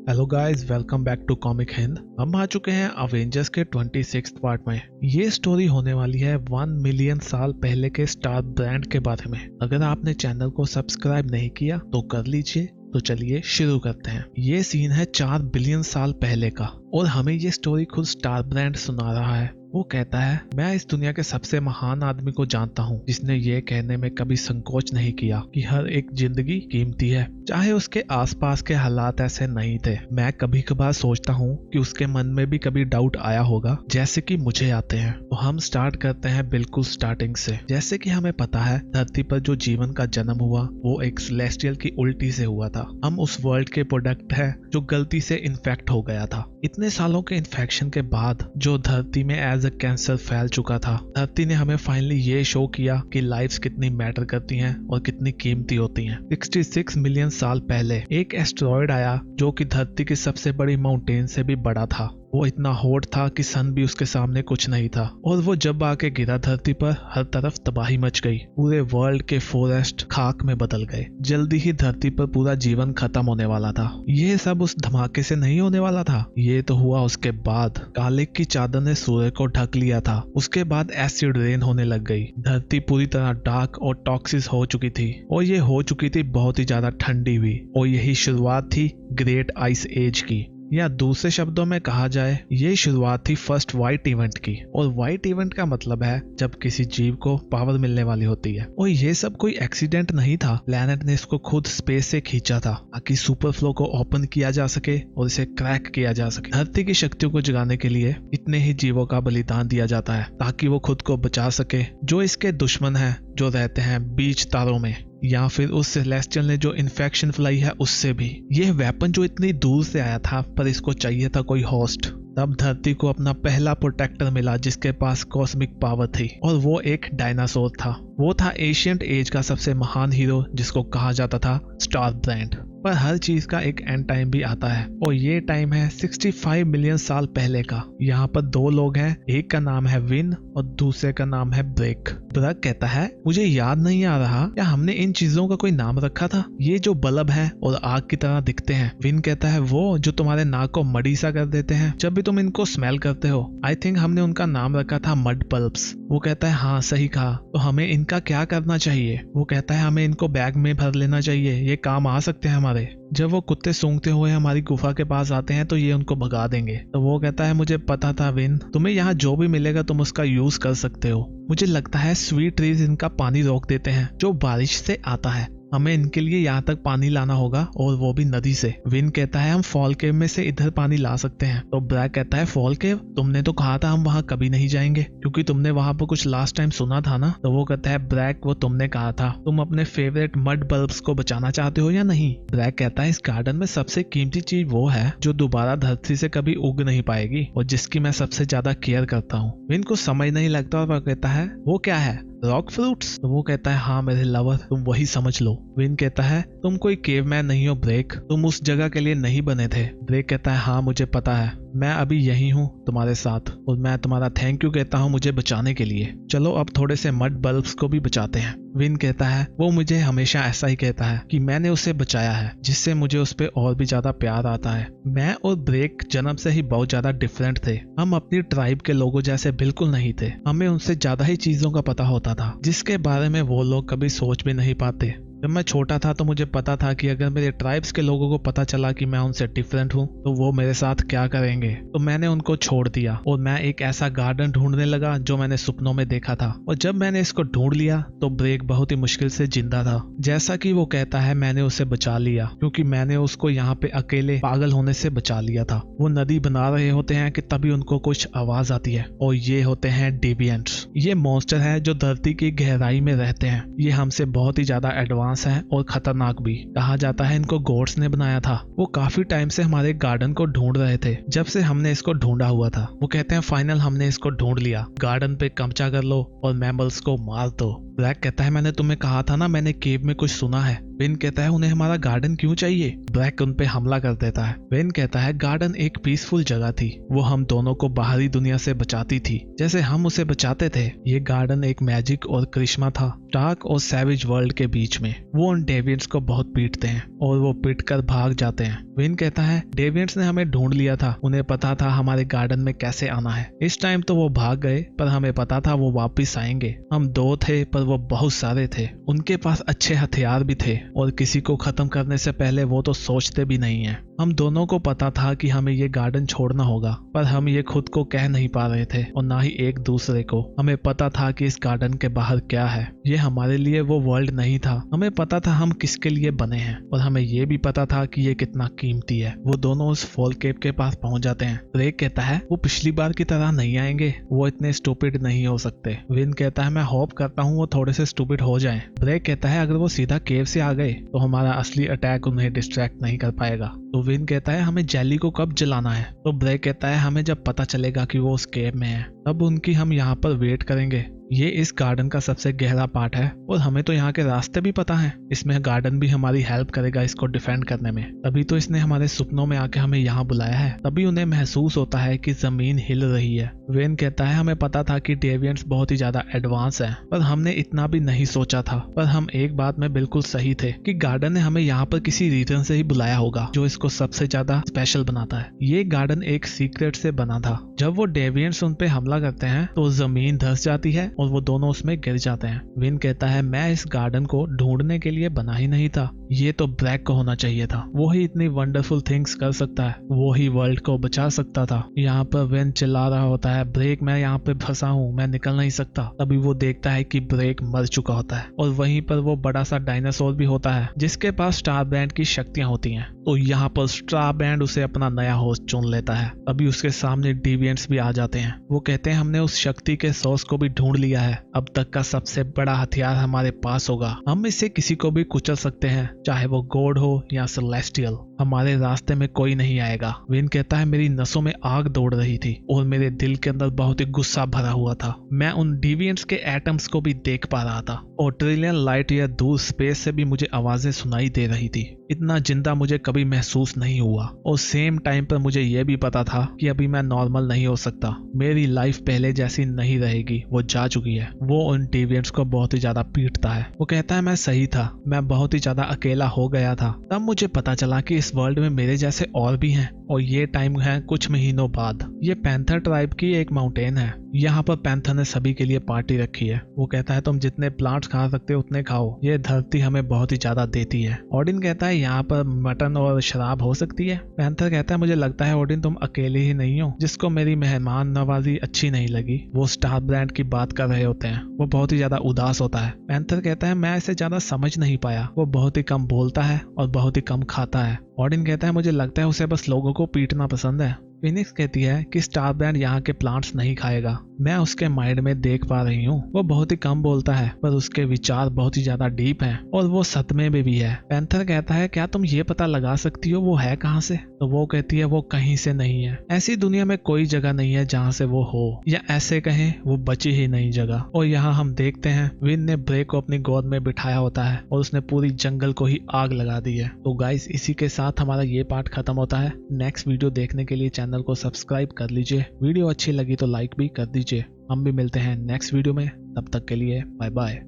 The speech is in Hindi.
Hello guys, welcome back to comic Hind. हम आ चुके हैं अवेंजर्स के 26th पार्ट में। ये स्टोरी होने वाली है 1 मिलियन साल पहले के स्टार ब्रांड के बारे में। अगर आपने चैनल को सब्सक्राइब नहीं किया तो कर लीजिए। तो चलिए शुरू करते हैं। ये सीन है 4 बिलियन साल पहले का और हमें ये स्टोरी खुद स्टार ब्रांड सुना रहा है। वो कहता है, मैं इस दुनिया के सबसे महान आदमी को जानता हूँ जिसने ये कहने में कभी संकोच नहीं किया कि हर एक जिंदगी कीमती है, चाहे उसके आसपास के हालात ऐसे नहीं थे। मैं कभी कभार सोचता हूँ कि उसके मन में भी कभी डाउट आया होगा, जैसे कि मुझे आते हैं। तो हम स्टार्ट करते हैं बिल्कुल स्टार्टिंग से। जैसे कि हमें पता है, धरती पर जो जीवन का जन्म हुआ वो एक सेलेस्टियल की उल्टी से हुआ था। हम उस वर्ल्ड के प्रोडक्ट है जो गलती से इन्फेक्ट हो गया था। इतने सालों के इन्फेक्शन के बाद जो धरती में एज अ कैंसर फैल चुका था, धरती ने हमें फाइनली ये शो किया कि लाइफ्स कितनी मैटर करती हैं और कितनी कीमती होती हैं। 66 मिलियन साल पहले एक एस्टेरॉयड आया जो कि धरती की सबसे बड़ी माउंटेन से भी बड़ा था। वो इतना हॉट था कि सन भी उसके सामने कुछ नहीं था, और वो जब आके गिरा धरती पर, हर तरफ तबाही मच गई। पूरे वर्ल्ड के फॉरेस्ट खाक में बदल गए। जल्दी ही धरती पर पूरा जीवन खत्म होने वाला था। ये सब उस धमाके से नहीं होने वाला था, ये तो हुआ उसके बाद। काले की चादर ने सूर्य को ढक लिया था। उसके बाद एसिड रेन होने लग गई। धरती पूरी तरह डार्क और टॉक्सिस हो चुकी थी, और ये हो चुकी थी बहुत ही ज्यादा ठंडी हुई। और यही शुरुआत थी ग्रेट आइस एज की, या दूसरे शब्दों में कहा जाए, ये शुरुआत थी फर्स्ट वाइट इवेंट की। और वाइट इवेंट का मतलब है जब किसी जीव को पावर मिलने वाली होती है। और ये सब कोई एक्सीडेंट नहीं था। प्लैनेट ने इसको खुद स्पेस से खींचा था ताकि सुपर फ्लो को ओपन किया जा सके और इसे क्रैक किया जा सके। धरती की शक्तियों को जगाने के लिए इतने ही जीवों का बलिदान दिया जाता है ताकि वो खुद को बचा सके जो इसके दुश्मन है, जो रहते हैं बीच तारों में, या फिर उस सेलेस्टियल ने जो इन्फेक्शन फैलाई है उससे भी। यह वेपन जो इतनी दूर से आया था, पर इसको चाहिए था कोई होस्ट। तब धरती को अपना पहला प्रोटेक्टर मिला जिसके पास कॉस्मिक पावर थी, और वो एक डायनासोर था। वो था एशियंट एज का सबसे महान हीरो जिसको कहा जाता था स्टार ब्रांड। पर हर चीज का एक एंड टाइम भी आता है, और ये टाइम है 65 मिलियन साल पहले का। यहाँ पर दो लोग हैं, एक का नाम है विन और दूसरे का नाम है ब्रेक। ब्रेक कहता है, मुझे याद नहीं आ रहा क्या हमने इन चीजों का कोई नाम रखा था, ये जो बल्ब है और आग की तरह दिखते हैं। विन कहता है, वो जो तुम्हारे नाक को मड़ी सा कर देते हैं जब भी तुम इनको स्मेल करते हो। आई थिंक हमने उनका नाम रखा था मड बल्ब्स। वो कहता है, हाँ सही कहा। तो हमें इनका क्या करना चाहिए? वो कहता है, हमें इनको बैग में भर लेना चाहिए, ये काम आ सकते हैं हमारे। जब वो कुत्ते सूंघते हुए हमारी गुफा के पास आते हैं तो ये उनको भगा देंगे। तो वो कहता है, मुझे पता था विन, तुम्हें यहाँ जो भी मिलेगा तुम उसका यूज कर सकते हो। मुझे लगता है स्वीट ट्रीज इनका पानी रोक देते हैं जो बारिश से आता है। हमें इनके लिए यहाँ तक पानी लाना होगा, और वो भी नदी से। विन कहता है, हम फॉल केव में से इधर पानी ला सकते हैं। तो ब्रैक कहता है, फॉल केव? तुमने तो कहा था हम वहाँ कभी नहीं जाएंगे, क्योंकि तुमने वहाँ पर कुछ लास्ट टाइम सुना था ना। तो वो कहता है, ब्रैक वो तुमने कहा था, तुम अपने फेवरेट मड बल्ब्स को बचाना चाहते हो या नहीं? ब्रैक कहता है, इस गार्डन में सबसे कीमती चीज वो है जो दोबारा धरती से कभी उग नहीं पाएगी और जिसकी मैं सबसे ज्यादा केयर करता हूँ। विन को समझ नहीं लगता और वो कहता है, वो क्या है? Rock fruits? तो वो कहता है, हाँ मेरे लवर, तुम वही समझ लो। विन कहता है, तुम कोई केवमैन नहीं हो ब्रेक, तुम उस जगह के लिए नहीं बने थे। ब्रेक कहता है, हाँ मुझे पता है, मैं अभी यही हूँ तुम्हारे साथ, और मैं तुम्हारा थैंक यू कहता हूँ मुझे बचाने के लिए। चलो अब थोड़े से मड बल्ब्स को भी बचाते हैं। विन कहता है, वो मुझे हमेशा ऐसा ही कहता है कि मैंने उसे बचाया है, जिससे मुझे उस पर और भी ज्यादा प्यार आता है। मैं और ब्रेक जन्म से ही बहुत ज्यादा डिफरेंट थे। हम अपनी ट्राइब के लोगों जैसे बिल्कुल नहीं थे। हमें उनसे ज्यादा ही चीजों का पता होता था जिसके बारे में वो लोग कभी सोच भी नहीं पाते। जब मैं छोटा था तो मुझे पता था कि अगर मेरे ट्राइब्स के लोगों को पता चला कि मैं उनसे डिफरेंट हूँ तो वो मेरे साथ क्या करेंगे। तो मैंने उनको छोड़ दिया और मैं एक ऐसा गार्डन ढूंढने लगा जो मैंने सपनों में देखा था। और जब मैंने इसको ढूंढ लिया तो ब्रेक बहुत ही मुश्किल से जिंदा था। जैसा कि वो कहता है, मैंने उसे बचा लिया क्योंकि मैंने उसको यहाँ पे अकेले पागल होने से बचा लिया था। वो नदी बना रहे होते हैं कि तभी उनको कुछ आवाज आती है, और ये होते हैं डेविएंट्स। ये मॉन्स्टर है जो धरती की गहराई में रहते हैं। ये हमसे बहुत ही ज्यादा एडवांस है और खतरनाक भी। कहा जाता है इनको गॉड्स ने बनाया था। वो काफी टाइम से हमारे गार्डन को ढूंढ रहे थे, जब से हमने इसको ढूंढा हुआ था। वो कहते हैं, फाइनल हमने इसको ढूंढ लिया, गार्डन पे कब्जा कर लो और मैमल्स को मार दो। ब्रैक कहता है मैंने तुम्हें कहा था ना, मैंने केव में कुछ सुना है। वेन कहता है उन्हें हमारा गार्डन क्यों चाहिए। ब्रैक उन पे हमला कर देता है। वेन कहता है गार्डन एक पीसफुल जगह थी, वो हम दोनों को बाहरी दुनिया से बचाती थी जैसे हम उसे बचाते थे। ये गार्डन एक मैजिक और करिश्मा था डार्क और सैवेज वर्ल्ड के बीच में। वो उन डेविएंट्स को बहुत पीटते हैं और वो पीट कर भाग जाते हैं। वेन कहता है डेविएंट्स ने हमें ढूंढ लिया था, उन्हें पता था हमारे गार्डन में कैसे आना है। इस टाइम तो वो भाग गए पर हमें पता था वो वापस आएंगे। हम दो थे पर वो बहुत सारे थे। उनके पास अच्छे हथियार भी थे और किसी को खत्म करने से पहले वो तो सोचते भी नहीं है। हम दोनों को पता था कि हमें ये गार्डन छोड़ना होगा पर हम ये खुद को कह नहीं पा रहे थे और ना ही एक दूसरे को। हमें पता था कि इस गार्डन के बाहर क्या है। ये हमारे लिए वो वर्ल्ड नहीं था। हमें पता था हम किसके लिए बने हैं और हमें ये भी पता था कि ये कितना कीमती है। वो दोनों उस फॉल केव के पास पहुंच जाते हैं। ब्रेक कहता है वो पिछली बार की तरह नहीं आएंगे, वो इतने स्टूपिड नहीं हो सकते। विन कहता है मैं होप करता हूँ वो थोड़े से स्टूपिड हो जाएं। ब्रेक कहता है अगर वो सीधा केव से आ गए तो हमारा असली अटैक उन्हें डिस्ट्रैक्ट नहीं कर पाएगा। तो विन कहता है हमें जेली को कब जलाना है। तो ब्रेक कहता है हमें जब पता चलेगा कि वो उस केव में है तब उनकी हम यहाँ पर वेट करेंगे। ये इस गार्डन का सबसे गहरा पार्ट है और हमें तो यहाँ के रास्ते भी पता हैं। इसमें गार्डन भी हमारी हेल्प करेगा इसको डिफेंड करने में। तभी तो इसने हमारे सपनों में आके हमें यहाँ बुलाया है। तभी उन्हें महसूस होता है कि जमीन हिल रही है। वेन कहता है हमें पता था कि डेविएंट्स बहुत ही ज्यादा एडवांस हैं पर हमने इतना भी नहीं सोचा था। पर हम एक बात में बिल्कुल सही थे कि गार्डन ने हमें यहाँ पर किसी रीजन से ही बुलाया होगा जो इसको सबसे ज्यादा स्पेशल बनाता है। ये गार्डन एक सीक्रेट से बना था। जब वो डेविएंट्स उन पे हमला करते हैं तो जमीन धंस जाती है और वो दोनों उसमें गिर जाते हैं। विन कहता है मैं इस गार्डन को ढूंढने के लिए बना ही नहीं था, ये तो ब्रैक को होना चाहिए था। वो ही इतनी वंडरफुल थिंग्स कर सकता है, वो ही वर्ल्ड को बचा सकता था। यहाँ पर विन चिल्ला रहा होता है ब्रेक मैं यहाँ पे फंसा हूँ, मैं निकल नहीं सकता। तभी वो देखता है कि ब्रेक मर चुका होता है और वहीं पर वो बड़ा सा डायनासोर भी होता है जिसके पास स्टार बैंड की शक्तियां होती हैं। तो यहाँ पर स्टार बैंड उसे अपना नया होस्ट चुन लेता है। अभी उसके सामने डेविएंट्स भी आ जाते हैं। वो कहते हैं हमने उस शक्ति के सोर्स को भी ढूंढ लिया है, अब तक का सबसे बड़ा हथियार हमारे पास होगा। हम इससे किसी को भी कुचल सकते हैं, चाहे वो गॉड हो या सेलेस्टियल। हमारे रास्ते में कोई नहीं आएगा। विन कहता है मेरी नसों में आग दौड़ रही थी और मेरे दिल के अंदर बहुत ही गुस्सा भरा हुआ था। मैं उन डेविएंट्स के एटम्स को भी देख पा रहा था और ट्रिलियन लाइट ईयर दूर स्पेस से भी मुझे आवाजें सुनाई दे रही थी। इतना जिंदा मुझे कभी महसूस नहीं हुआ और सेम टाइम पर मुझे यह भी पता था कि अभी मैं नॉर्मल नहीं हो सकता। मेरी लाइफ पहले जैसी नहीं रहेगी, वो जा चुकी है। वो उन डेविएंट्स को बहुत ही ज्यादा पीटता है। वो कहता है मैं सही था, मैं बहुत ही ज्यादा अकेला हो गया था। तब मुझे पता चला कि इस वर्ल्ड में मेरे जैसे और भी हैं और ये टाइम है कुछ महीनों बाद। ये पैंथर ट्राइब की एक माउंटेन है। यहाँ पर पैंथर ने सभी के लिए पार्टी रखी है। वो कहता है तुम जितने प्लांट्स खा सकते हो उतने खाओ, ये धरती हमें बहुत ही ज्यादा देती है। ओडिन कहता है यहाँ पर मटन और शराब हो सकती है। पैंथर कहता है मुझे लगता है ओडिन तुम अकेले ही नहीं हो जिसको मेरी मेहमान नवाजी अच्छी नहीं लगी। वो स्टार ब्रांड की बात कर रहे होते हैं। वो बहुत ही ज्यादा उदास होता है। पैंथर कहता है मैं इसे ज्यादा समझ नहीं पाया, वो बहुत ही कम बोलता है और बहुत ही कम खाता है। ओडिन कहता है मुझे लगता है उसे बस लोगों को पीटना पसंद है। फिनिक्स कहती है कि स्टार ब्रांड यहाँ के प्लांट्स नहीं खाएगा। मैं उसके माइंड में देख पा रही हूँ, वो बहुत ही कम बोलता है पर उसके विचार बहुत ही ज्यादा डीप हैं और वो सदमे में भी है। पैंथर कहता है क्या तुम ये पता लगा सकती हो वो है कहाँ से। तो वो कहती है वो कहीं से नहीं है। ऐसी दुनिया में कोई जगह नहीं है जहाँ से वो हो, या ऐसे कहें वो बची ही नहीं जगह। और यहाँ हम देखते हैं विन ने ब्रेक को अपनी गोद में बिठाया होता है और उसने पूरी जंगल को ही आग लगा दी है। तो गाइस इसी के साथ हमारा ये पार्ट खत्म होता है। नेक्स्ट वीडियो देखने के लिए चैनल को सब्सक्राइब कर लीजिए। वीडियो अच्छी लगी तो लाइक भी कर दीजिए। हम भी मिलते हैं नेक्स्ट वीडियो में, तब तक के लिए बाय बाय।